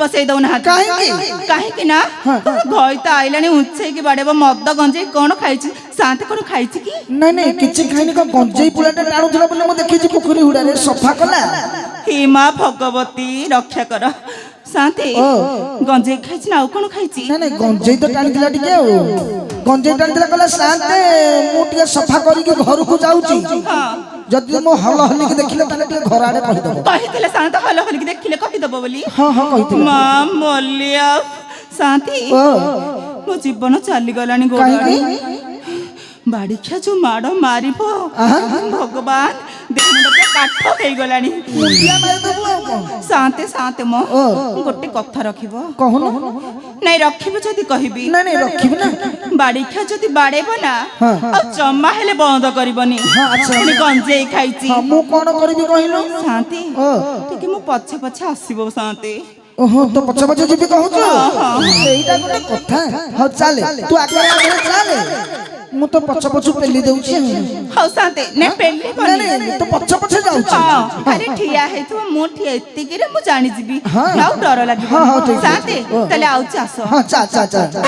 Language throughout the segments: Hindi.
बसई दौना कहीं ना घई तो आइलानी उंचे की बाड़े मद गंजे कौन खाई शांति कौन खाई कि नहीं नहीं किछि खाइनी को गंजेई पुलाटा टाणुथला बोले म देखिछि पोखरी हुडारे सफा कला हे मां भगवती रक्षा कर शांति गंजे खाई ना कौन खाई नहीं नहीं गंजेई तो टाणिथिला टिके गंजेई टाणिथिला कला शांति मु टिके सफा करी के घर को जाउची जदि मो हल हली के देखिले ताले टिके घर आड़े कहि दबो कहिथिले शांति हल हली के देखिले कहि दबो बोली हां हां कहिथिले मां मलिया शांति मो जीवन चली गलानी गोगाड़ी बाड़ी खिया जो माड़ मार भगवान देखने काठ हो गलानी शांति शांति मो गोटे कथा रखिबो कहून नहीं रखिबो जदी कहबी नहीं नहीं रखिबो ना बाड़ी खिया जदी बाड़ेबो ना आ जम्मा हेले बंद करबनी अच्छा गंजेई खाइची हां मु कोन करबी कहिलो शांति ठीक मु पछे पछे आसीबो शांति ओहो तो पछे पछे जीबी कहू एटा गोटे कथा हो चले तू आगे आगे चले मु तो पछे पछे पेली देउछी हो शांति ने पेली नहीं तो पछे पछे जाउछी अरे ठिया है तू मु ठिया एत्ती के रे मु जानि जीबी ना डर लागि शांति तले आउ चासो हां चा चा चा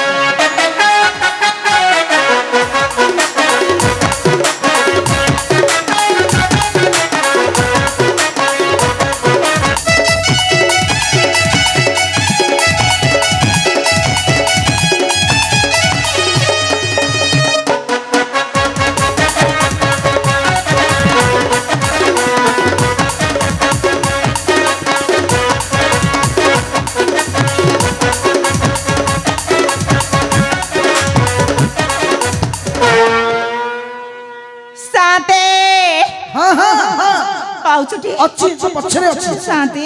अच्छी पछरे अच्छी शांति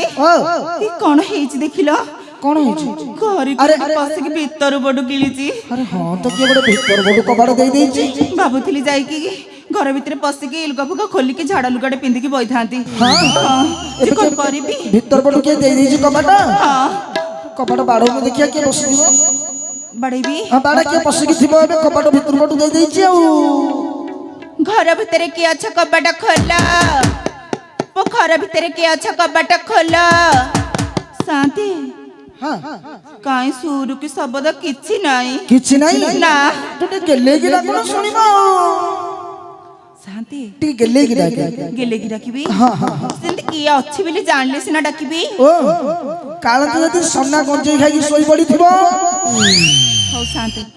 ई कोन हेछि देखिलो कोन हेछि घरी अरे पस के भीतर बडु गिलिची अरे हां तो के बडे भीतर बडु कबाड़ देई देछि बाबूथिली जाई कि घर भीतर पस के इलगा फुगा खोली के झाड़ा लुगाडे पिंदी के बई थांती हां ए कोन करबी भीतर बडु के देई देछि कबाड़ हां कबाड़ बाड़ो में देखिया के बसिदिबो बड़ेबी हां बाड़ा के पस के थिबो एबे कबाड़ भीतर बडु देई देछि आ घर भीतर के अच्छा कबाड़ खोला वो घर भीतर के अच्छा कबाट खोल शांति हां काई सुरु की शब्द किछि नाही ना तू गेले गिरा कोन सुनिबो शांति टी गेले गिरा किबी हां हां सिंध की अछि बिली जानले सिना डाकिबी ओ काल तो यदि सन्ना गंजे खाई सोई पड़ी थिबो हो शांति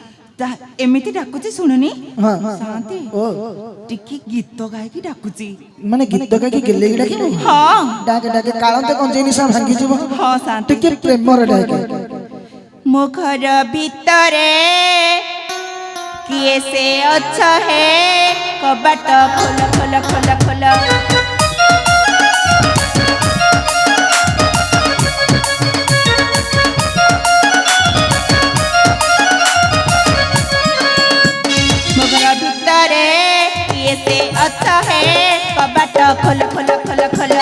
एमिति डाकुची सुननी हां शांति टिकी गीत गाय की डाकुची माने गीत गाय की गेले गिरा की हां डाके डाके काल तो गंजे निशा भांगी जीवो हां शांति टिकी प्रेम रे डाके मो घर भीतरे किए से अच्छा है कबाट खोल खोल खोल खोल से अच्छा है कबाट खोल खोल खोल खोल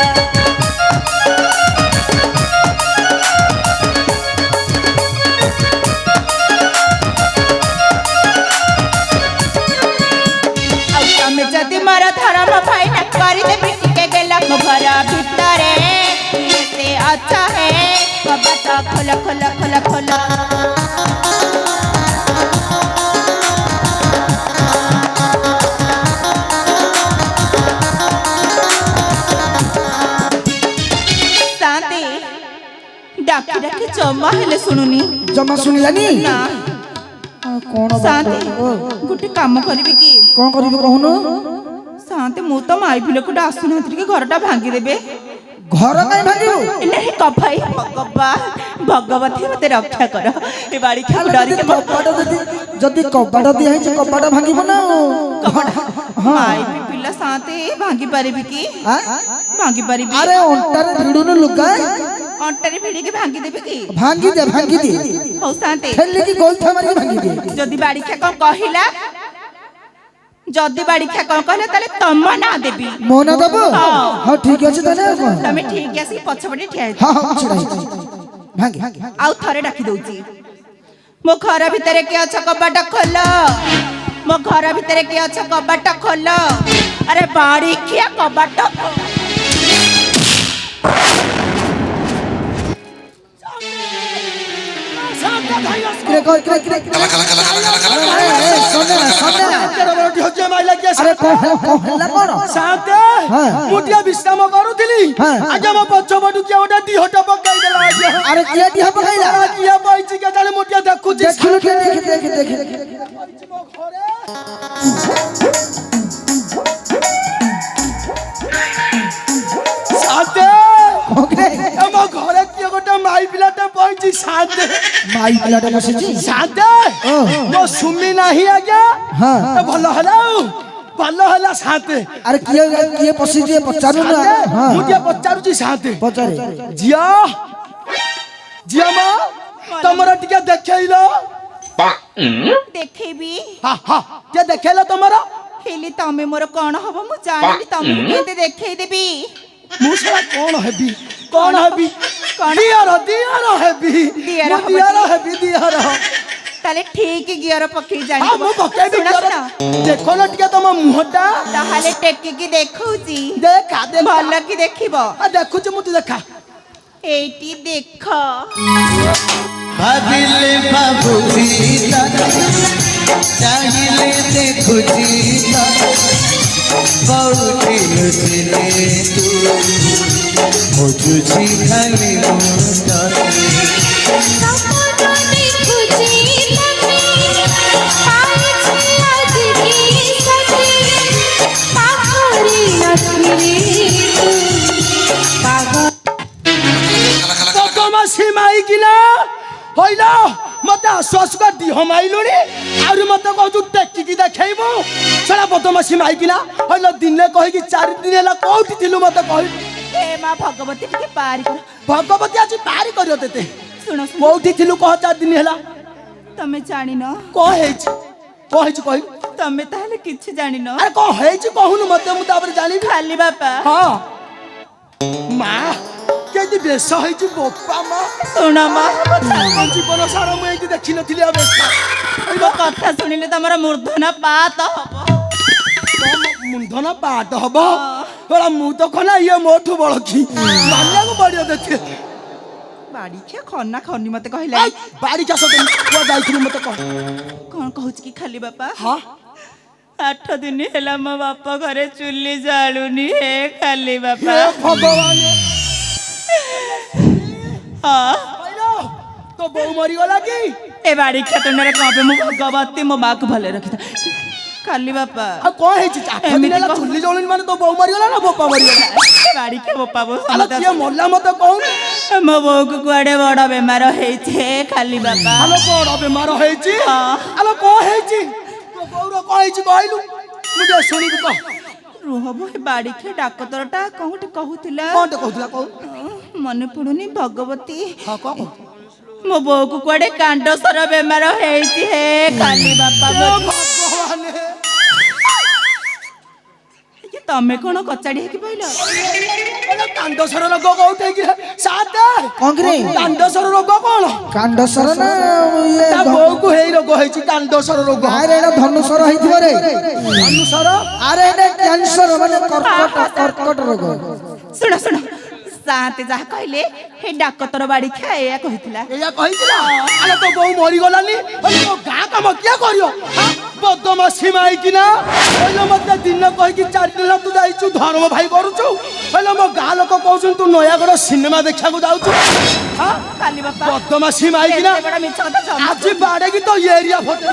जदि मोर धर्म भाई न कर देबी के गेला मो घर भीतर से अच्छा है कबाट खोल खोल खोल खोल डाकी डाकी जमा हेले सुनुनी जमा सुनिलानी ना कोन शांति गुटे काम करबी की कोन करबी कहूनो शांति मु तो माई पिलो को आसु न के घरटा भांगी देबे घर काई भांगियो नहीं कफाई भगवती मते रक्षा कर ए बाड़ी खा डरी के कबाड़ जदी कबाड़ दिया है कबाड़ भांगिबो ना माई पिला शांति भांगी पारिबी की भांगी पारिबी अरे ओंटारे भिडुनु लुगा अंटारे भिड़ी के भांगी देबे की भांगी दे हो शांति खेलले की गोल था मारी भांगी दे जदी बाड़ी खा कोन कहिला जदी बाड़ी खा कोन कहले ताले तम ना देबी मोना दबो हां ठीक अछि तने तमे ठीक अछि पछपटे ठिया हां हां छिड़ाई भांगी आउ थरे डाकी दउची मो घर भीतर के अच्छा कबाटा खोल मो घर भीतर के अच्छा कबाटा खोल अरे बाड़ी खिया कबाटा किरे कर किरे सोने तेरा बड़ी हजे माइला के अरे कहला कोन साथे मुटिया विश्राम करूथिली आज म पछ बडु के ओटा दी हटा पकाई देला आज अरे किया दिहा पकाइला किया पाइछि के जाने मुटिया देखु जे देखिलो देख साथे ओके हम घरे के गोटा माई पिलाटा पाइछि साथे माई पिलाटा बसिछि साथे मो सुमी नाही आज्ञा हां भलो हला साथे अरे किए पसिछि पचारु ना हां मुटिया पचारुछि साथे पचारे जिया जिया मा तमरा टिका देखैलो ଦେଖେଇବି हा ते देखैलो तमरा ହେଲେ ତମେ ମୋର କଣ ହବ ମୁଁ ଜାଣିଲି ତମକୁ କେମିତି ଦେଖେଇଦେବି मुसला कौन हेबी दियार हेबी दियार मु दियार हेबी दियार ତାହେଲେ ଠିକ ଗିଅର ପକେଇ हां ଜାଣିବ मु पके भी ଶୁଣ, दियार ଶୁଣ। देखो न टिका तम मुहटा ତାହେଲେ ଟେକିକି ଦେଖଉଛି देखा दे ଭଲ कि ଦେଖିବ देखु छ मु तू देखा ଏଇଟି ଦେଖ भाबिले बाबूजी चाहिए देखुजी बहुती लुचले तू मुझुजी खाली सीमाई किना होइलो मते आश्वास कर दी हम आइलुनी आउर मते कहू टेकी की देखैबो सला बदमाशी माई किना होइलो दिने कहि कि 4 दिन हला कोठी थिलु मते कहि हे मां भगवती ଟିକେ ପାରି କର भगवती आज पारी करियो तेते ଶୁଣ कोठी थिलु कह 4 दिन हला ତମେ ଜାଣିନ कहि ତମେ ତାହେଲେ କିଛି ଜାଣିନ अरे कह हेछि कहूनु मते मु तापर जानि ଖାଲି ବାପା हां मां केति बेस हेछि बोपा मां ଶୁଣ ମା जीवन सारा मु एति देखि नथिली अबे ମୋ କଥା ଶୁଣିଲେ ତମର ମୂର୍ଧନ ପାତ ହବ मुंधना पाट हब बड़ा मु तो खना ये मोठू बळकी मान्या को बड़ियो देखे ବାଡ଼ି ଖିଆ ଖନା ଖନି ମତେ କହିଲା आई बाड़ी का सके को जाइथिलु मते कह କଣ କହୁଛି କି ଖାଲି ବାପା हां 8 ଦିନ ହେଲା ମୋ ବାପା ଘରେ ଚୁଲି ଜାଳୁନି ହେ ଖାଲି ବାପା हे भगवान ହଁ आइलो तो बहु मरी गला की ए ବାଡ଼ି ଖିଆ ତୁଣ୍ଡରେ କଣ ପାଇଁ ମୁଁ ଭଗବତୀ ମୋ ମାକୁ ଭଲରେ ରଖିଥା ଖାଲି ବାପା आ को हेछि 8 दिन ला चुल्ली जळुन माने तो बहु मरी गला ना बोपा मरी गला ବାଡ଼ି ଖିଆ ବୋପା ବୋ आलो किए मोल्ला मते कहू ମୋ ବୋଉକୁ କୁଆଡେ ବଡ ବେମାର ହେଇଛି ହେ ଖାଲି ବାପା आलो कोड बेमार हेछि आलो को हेछि तो बहु को हेछि कहलु मुझे सुनी तो ରୁହ ବୋ ଏ ବାଡ଼ି ଖିଆ ଡାକ୍ତରଟା କୋଉଠି କହୁଥିଲା कोन तो कहथुला कहू ମନେ ପଡୁନି ଭଗବତୀ हां को ମୋ ବୋଉକୁ କୁଆଡେ କାଣ୍ଡସର ବେମାର ହେଇଛି ହେ ଖାଲି ବାପା भगवान ତମେ କଣ କଚାଡି ହେଇକି ପଇଲ अरे कांडसर रोग कोउठे कि साथे कंग्रे कांडसर रोग कोन कांडसर ना ये ता बोउ को हेई रोग हेछि कांडसर रोग अरे एना धनुसर ହେଇଥିବ रे अनुसर अरे एना कैंसर माने कर्कट रोग ଶୁଣ ଶୁଣ ସାତେ ଯାହା କହିଲେ ହେ ଡାକ୍ତର ବାଡ଼ି ଖିଆ ଏଇଆ କହିଥିଲା एया कहितिला आले तो बोउ मरि गलानी अरे तो गा काम किया करियो बदमाशी माई किना ओले मते दिन कहि कि 4 दिन तू जाइछु धर्म भाई करूछु ओले मो गा लोक कहउछु तू नयागड सिनेमा देखा को जाउछु हां ଖାଲି ବାପା बदमाशी माई किना ଏତେ ବଡ଼ ମିଛ କଥା ଜମା आज बाड़े की तो एरिया फोटे